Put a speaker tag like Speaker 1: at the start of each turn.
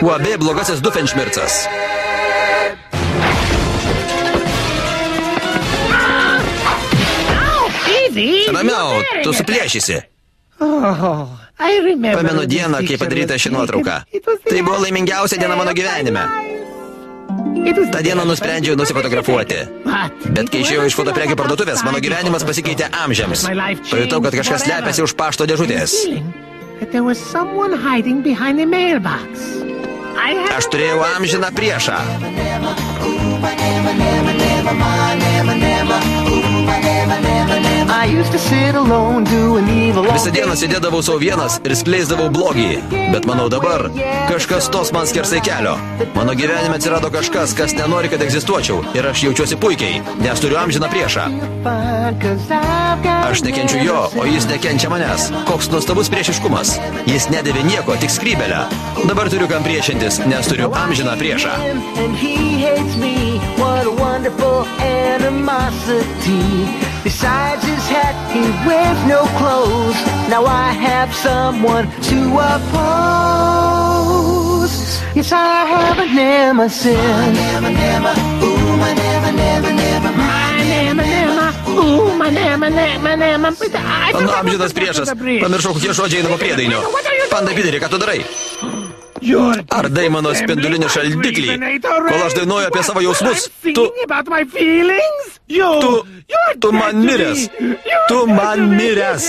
Speaker 1: UAB blogasis Dufenšmircas. Ramiau, tu suplėšysi. Pamenu dieną, kai padaryta ši nuotrauka. Tai buvo laimingiausia diena mano gyvenime. Ta dieną nusprendžiau nusifotografuoti. Bet kai išėjau iš fotoprekių parduotuvės, mano gyvenimas pasikeitė amžiams. Pajutau, kad kažkas slepiasi už pašto dėžutės. Aš turėjau amžiną priešą. Visą dieną sėdėdavau savo vienas ir skleisdavau blogį. Bet manau dabar, kažkas tos man skersai kelio. Mano gyvenime atsirado kažkas, kas nenori, kad egzistuočiau. Ir aš jaučiuosi puikiai, nes turiu amžiną priešą. Aš nekenčiu jo, o jis nekenčia manęs. Koks nuostabus priešiškumas. Jis nedavė nieko, tik skrybelę. Dabar turiu kam priešintis, nes turiu amžiną priešą.
Speaker 2: Besides his hat, he wears no clothes. Now I have someone to oppose. Yes, I have a nemesis. My nema, ooh, my nema, nema. My nema, ooh, my nema.
Speaker 1: Mano amžinas priešas. Pamiršau, kokie žodžiai eidavo priedainio. Panda Pideri, ką tu darai? Ardai mano spindulinį šaldiklį, kol aš dainuoju apie savo jausmus. Tu man miręs.